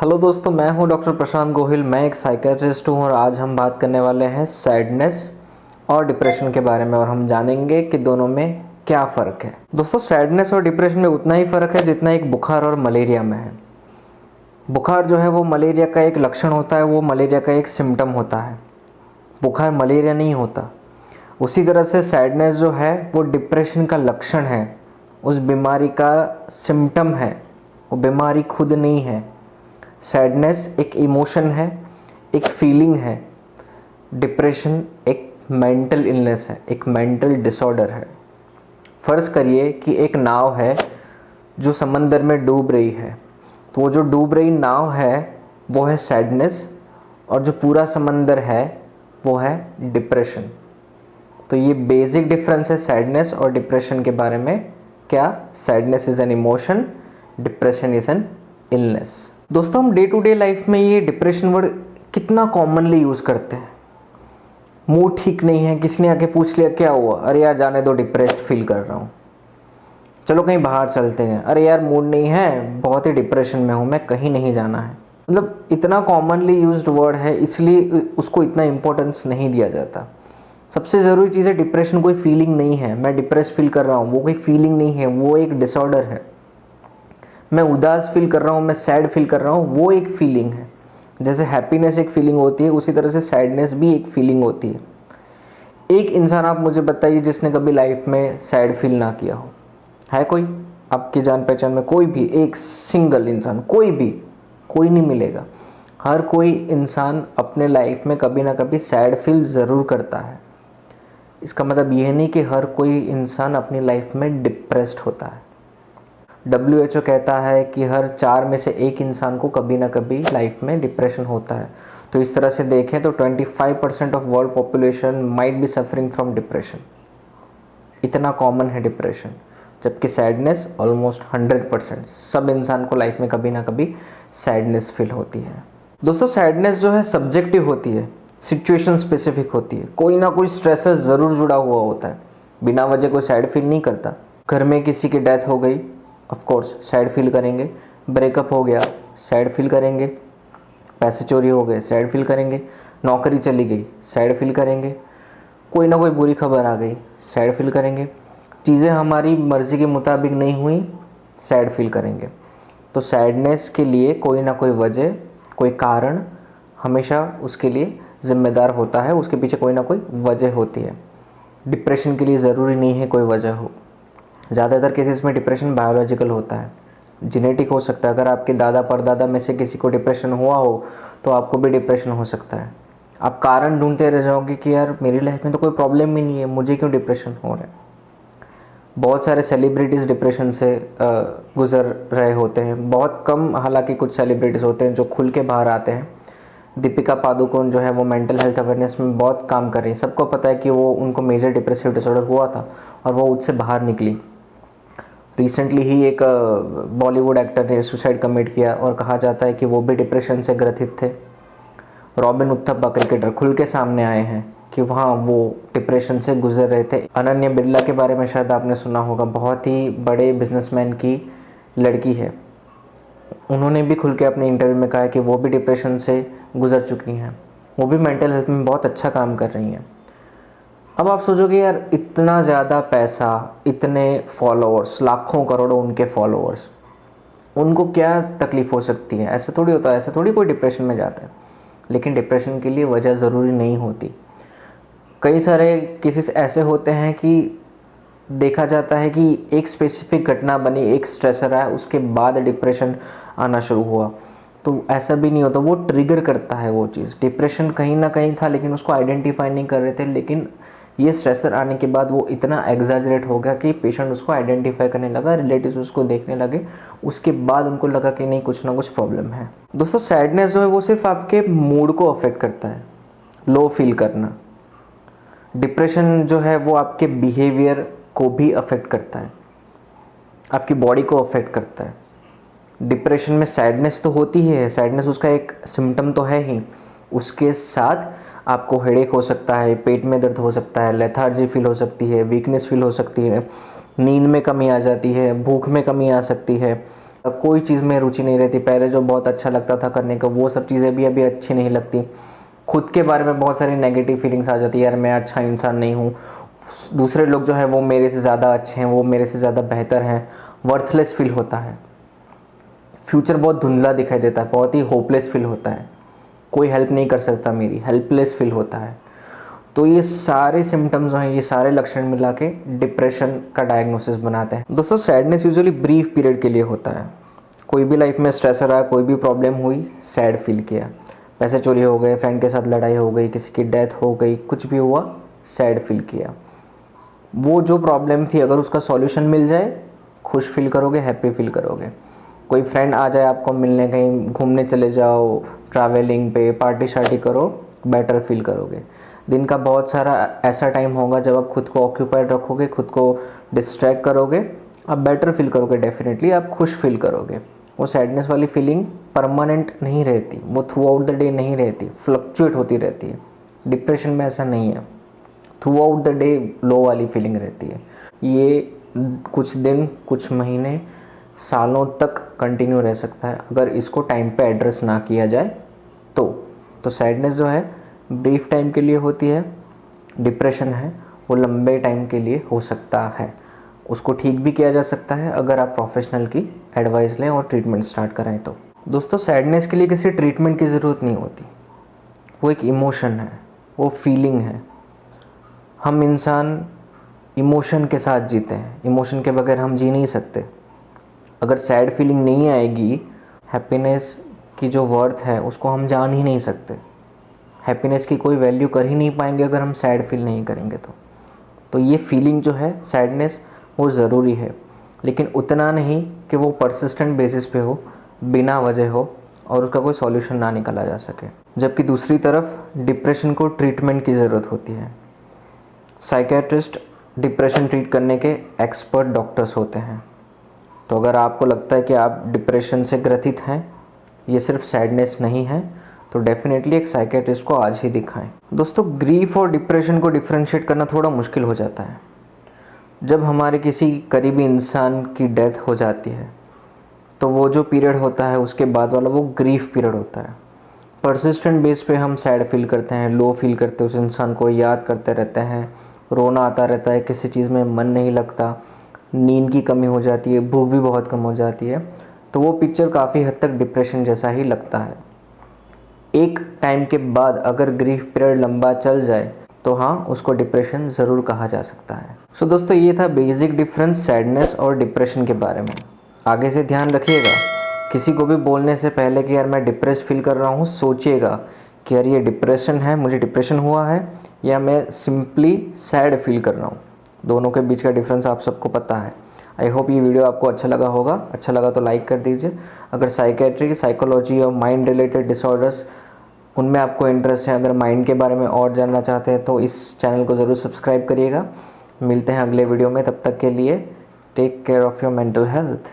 Hello दोस्तों, मैं हूं डॉक्टर प्रशांत गोहिल। मैं एक साइकियाट्रिस्ट हूं और आज हम बात करने वाले हैं सैडनेस और डिप्रेशन के बारे में और हम जानेंगे कि दोनों में क्या फ़र्क है। दोस्तों, सैडनेस और डिप्रेशन में उतना ही फ़र्क है जितना एक बुखार और मलेरिया में है। बुखार जो है वो मलेरिया का एक लक्षण होता है, वो मलेरिया का एक सिम्टम होता है। बुखार मलेरिया नहीं होता। उसी तरह से सैडनेस जो है वो डिप्रेशन का लक्षण है, उस बीमारी का सिम्टम है, वो बीमारी खुद नहीं है। सैडनेस एक इमोशन है, एक फीलिंग है। डिप्रेशन एक मेंटल इलनेस है, एक मेंटल डिसऑर्डर है। फ़र्ज़ करिए कि एक नाव है जो समंदर में डूब रही है, तो वो जो डूब रही नाव है वो है सैडनेस, और जो पूरा समंदर है वो है डिप्रेशन। तो ये बेसिक डिफरेंस है सैडनेस और डिप्रेशन के बारे में। क्या sadness is an emotion, depression is an illness. दोस्तों, हम डे टू डे लाइफ में ये डिप्रेशन वर्ड कितना कॉमनली यूज़ करते हैं। मूड ठीक नहीं है, किसी ने आके पूछ लिया क्या हुआ, अरे यार जाने दो, डिप्रेस्ड फील कर रहा हूँ। चलो कहीं बाहर चलते हैं, अरे यार मूड नहीं है, बहुत ही डिप्रेशन में हूँ, मैं कहीं नहीं जाना है। मतलब इतना कॉमनली यूज्ड वर्ड है, इसलिए उसको इतना इम्पोर्टेंस नहीं दिया जाता। सबसे ज़रूरी चीज़ है, डिप्रेशन कोई फीलिंग नहीं है। मैं डिप्रेस फील कर रहा हूँ, वो कोई फीलिंग नहीं है, वो एक डिसऑर्डर है। मैं उदास फील कर रहा हूँ, मैं सैड फील कर रहा हूँ, वो एक फीलिंग है। जैसे हैप्पीनेस एक फीलिंग होती है, उसी तरह से सैडनेस भी एक फीलिंग होती है। एक इंसान आप मुझे बताइए जिसने कभी लाइफ में सैड फील ना किया हो। है कोई? आपकी जान पहचान में कोई भी एक सिंगल इंसान, कोई भी, कोई नहीं मिलेगा। हर कोई इंसान अपने लाइफ में कभी ना कभी सैड फील ज़रूर करता है। इसका मतलब यह नहीं कि हर कोई इंसान अपनी लाइफ में डिप्रेस्ड होता है। WHO कहता है कि हर 4 में से एक इंसान को कभी ना कभी लाइफ में डिप्रेशन होता है। तो इस तरह से देखें तो 25% of world population might be suffering from depression. इतना कॉमन है डिप्रेशन। जबकि सैडनेस ऑलमोस्ट 100%, सब इंसान को लाइफ में कभी ना कभी सैडनेस फील होती है। दोस्तों, सैडनेस जो है सब्जेक्टिव होती है, सिचुएशन स्पेसिफिक होती है। कोई ना कोई स्ट्रेसर ज़रूर जुड़ा हुआ होता है। बिना वजह कोई सैड फील नहीं करता। घर में किसी की डेथ हो गई, ऑफ कोर्स सैड फील करेंगे। ब्रेकअप हो गया, सैड फील करेंगे। पैसे चोरी हो गए, सैड फील करेंगे। नौकरी चली गई, सैड फील करेंगे। कोई ना कोई बुरी खबर आ गई, सैड फील करेंगे। चीज़ें हमारी मर्ज़ी के मुताबिक नहीं हुई, सैड फील करेंगे। तो सैडनेस के लिए कोई ना कोई वजह, कोई कारण हमेशा उसके लिए ज़िम्मेदार होता है, उसके पीछे कोई ना कोई वजह होती है। डिप्रेशन के लिए ज़रूरी नहीं है कोई वजह हो। ज़्यादातर केसेस में डिप्रेशन बायोलॉजिकल होता है, जेनेटिक हो सकता है। अगर आपके दादा परदादा में से किसी को डिप्रेशन हुआ हो तो आपको भी डिप्रेशन हो सकता है। आप कारण ढूंढते रह जाओगे कि यार मेरी लाइफ में तो कोई प्रॉब्लम ही नहीं है, मुझे क्यों डिप्रेशन हो रहा है। बहुत सारे सेलिब्रिटीज़ डिप्रेशन से गुज़र रहे होते हैं। बहुत कम, हालांकि कुछ सेलिब्रिटीज़ होते हैं जो खुल के बाहर आते हैं। दीपिका पादुकोण जो है वो मेंटल हेल्थ अवेयरनेस में बहुत काम कर रही है। सबको पता है कि वो, उनको मेजर डिप्रेसिव डिसऑर्डर हुआ था और वो उससे बाहर निकली। रिसेंटली ही एक बॉलीवुड एक्टर ने सुसाइड कमिट किया और कहा जाता है कि वो भी डिप्रेशन से ग्रसित थे। रॉबिन उत्थप्पा क्रिकेटर खुल के सामने आए हैं कि वहाँ वो डिप्रेशन से गुजर रहे थे। अनन्या बिरला के बारे में शायद आपने सुना होगा, बहुत ही बड़े बिजनेसमैन की लड़की है। उन्होंने भी खुल के अपने इंटरव्यू में कहा है कि वो भी डिप्रेशन से गुजर चुकी हैं। वो भी मेंटल हेल्थ में बहुत अच्छा काम कर रही हैं। अब आप सोचोगे यार इतना ज़्यादा पैसा, इतने फॉलोअर्स, लाखों करोड़ों उनके फॉलोअर्स, उनको क्या तकलीफ़ हो सकती है। ऐसे थोड़ी होता है, ऐसे थोड़ी कोई डिप्रेशन में जाता है। लेकिन डिप्रेशन के लिए वजह ज़रूरी नहीं होती। कई सारे केसेस ऐसे होते हैं कि देखा जाता है कि एक स्पेसिफिक घटना बनी, एक स्ट्रेसर आया, उसके बाद डिप्रेशन आना शुरू हुआ। तो ऐसा भी नहीं होता, वो ट्रिगर करता है वो चीज़। डिप्रेशन कहीं ना कहीं था लेकिन उसको आइडेंटिफाई नहीं कर रहे थे, लेकिन ये स्ट्रेसर आने के बाद वो इतना एग्जैजरेट हो गया कि पेशेंट उसको आइडेंटिफाई करने लगा, रिलेटिव्स उसको देखने लगे। उसके बाद उनको लगा कि नहीं, कुछ ना कुछ प्रॉब्लम है। दोस्तों, सैडनेस जो है वो सिर्फ आपके मूड को अफेक्ट करता है, लो फील करना। डिप्रेशन जो है वो आपके बिहेवियर को भी अफेक्ट करता है, आपकी बॉडी को अफेक्ट करता है। डिप्रेशन में सैडनेस तो होती ही है, सैडनेस उसका एक सिम्टम तो है ही। उसके साथ आपको हेडेक हो सकता है, पेट में दर्द हो सकता है, लेथार्जी फील हो सकती है, वीकनेस फील हो सकती है, नींद में कमी आ जाती है, भूख में कमी आ सकती है, कोई चीज़ में रुचि नहीं रहती। पहले जो बहुत अच्छा लगता था करने का वो सब चीज़ें भी अभी अच्छी नहीं लगती। खुद के बारे में बहुत सारी नेगेटिव फीलिंग्स आ जाती है, यार मैं अच्छा इंसान नहीं हूँ, दूसरे लोग जो है वो मेरे से ज़्यादा अच्छे हैं, वो मेरे से ज़्यादा बेहतर हैं। वर्थलेस फील होता है, फ्यूचर बहुत धुंधला दिखाई देता है, बहुत ही होपलेस फील होता है, कोई हेल्प नहीं कर सकता मेरी, हेल्पलेस फील होता है। तो ये सारे सिम्टम्स हैं, ये सारे लक्षण मिला के डिप्रेशन का डायग्नोसिस बनाते हैं। दोस्तों सैडनेस यूजुअली ब्रीफ पीरियड के लिए होता है। कोई भी लाइफ में स्ट्रेसर आया, कोई भी प्रॉब्लम हुई, सैड फील किया, पैसे चोरी हो गए, फ्रेंड के साथ लड़ाई हो गई, किसी की डेथ हो गई, कुछ भी हुआ, सैड फील किया। वो जो प्रॉब्लम थी अगर उसका सॉल्यूशन मिल जाए, खुश फील करोगे, हैप्पी फील करोगे। कोई फ्रेंड आ जाए आपको मिलने, कहीं घूमने चले जाओ, ट्रैवलिंग पे पार्टी शार्टी करो, बेटर फील करोगे। दिन का बहुत सारा ऐसा टाइम होगा जब आप खुद को ऑक्यूपाइड रखोगे, खुद को डिस्ट्रैक्ट करोगे, आप बेटर फील करोगे, डेफिनेटली आप खुश फील करोगे। वो सैडनेस वाली फीलिंग परमानेंट नहीं रहती, वो थ्रू आउट द डे नहीं रहती, फ्लक्चुएट होती रहती है। डिप्रेशन में ऐसा नहीं है, थ्रू आउट द डे लो वाली फीलिंग रहती है। ये कुछ दिन, कुछ महीने, सालों तक कंटिन्यू रह सकता है अगर इसको टाइम पे एड्रेस ना किया जाए तो सैडनेस जो है ब्रीफ टाइम के लिए होती है, डिप्रेशन है वो लंबे टाइम के लिए हो सकता है। उसको ठीक भी किया जा सकता है अगर आप प्रोफेशनल की एडवाइस लें और ट्रीटमेंट स्टार्ट करें तो। दोस्तों सैडनेस के लिए किसी ट्रीटमेंट की ज़रूरत नहीं होती, वो एक इमोशन है, वो फीलिंग है। हम इंसान इमोशन के साथ जीते हैं, इमोशन के बगैर हम जी नहीं सकते। अगर सैड फीलिंग नहीं आएगी, हैप्पीनेस की जो वर्थ है उसको हम जान ही नहीं सकते। हैप्पीनेस की कोई वैल्यू कर ही नहीं पाएंगे अगर हम सैड फील नहीं करेंगे तो ये फीलिंग जो है सैडनेस वो ज़रूरी है, लेकिन उतना नहीं कि वो परसिस्टेंट बेसिस पे हो, बिना वजह हो और उसका कोई सॉल्यूशन ना निकाला जा सके। जबकि दूसरी तरफ डिप्रेशन को ट्रीटमेंट की ज़रूरत होती है। साइकेट्रिस्ट डिप्रेशन ट्रीट करने के एक्सपर्ट डॉक्टर्स होते हैं। तो अगर आपको लगता है कि आप डिप्रेशन से ग्रसित हैं, ये सिर्फ सैडनेस नहीं है, तो डेफिनेटली एक साइकेट्रिस्ट को आज ही दिखाएं। दोस्तों ग्रीफ और डिप्रेशन को डिफ्रेंशिएट करना थोड़ा मुश्किल हो जाता है। जब हमारे किसी करीबी इंसान की डेथ हो जाती है तो वो जो पीरियड होता है उसके बाद वाला वो ग्रीफ पीरियड होता है। परसिस्टेंट बेस पे हम सैड फील करते हैं, लो फील करते हैं, उस इंसान को याद करते रहते हैं, रोना आता रहता है, किसी चीज़ में मन नहीं लगता, नींद की कमी हो जाती है, भूख भी बहुत कम हो जाती है। तो वो पिक्चर काफ़ी हद तक डिप्रेशन जैसा ही लगता है। एक टाइम के बाद अगर ग्रीफ पीरियड लंबा चल जाए तो हाँ, उसको डिप्रेशन ज़रूर कहा जा सकता है। सो दोस्तों ये था बेसिक डिफरेंस सैडनेस और डिप्रेशन के बारे में। आगे से ध्यान रखिएगा, किसी को भी बोलने से पहले कि यार मैं डिप्रेस फील कर रहा हूँ, सोचिएगा कि यार ये डिप्रेशन है, मुझे डिप्रेशन हुआ है, या मैं सिंपली सैड फील कर रहा हूँ। दोनों के बीच का डिफरेंस आप सबको पता है। आई होप ये वीडियो आपको अच्छा लगा होगा। अच्छा लगा तो लाइक कर दीजिए। अगर साइकेट्री, साइकोलॉजी और माइंड रिलेटेड डिसऑर्डर्स उनमें आपको इंटरेस्ट है, अगर माइंड के बारे में और जानना चाहते हैं तो इस चैनल को ज़रूर सब्सक्राइब करिएगा। मिलते हैं अगले वीडियो में, तब तक के लिए take care of your mental health.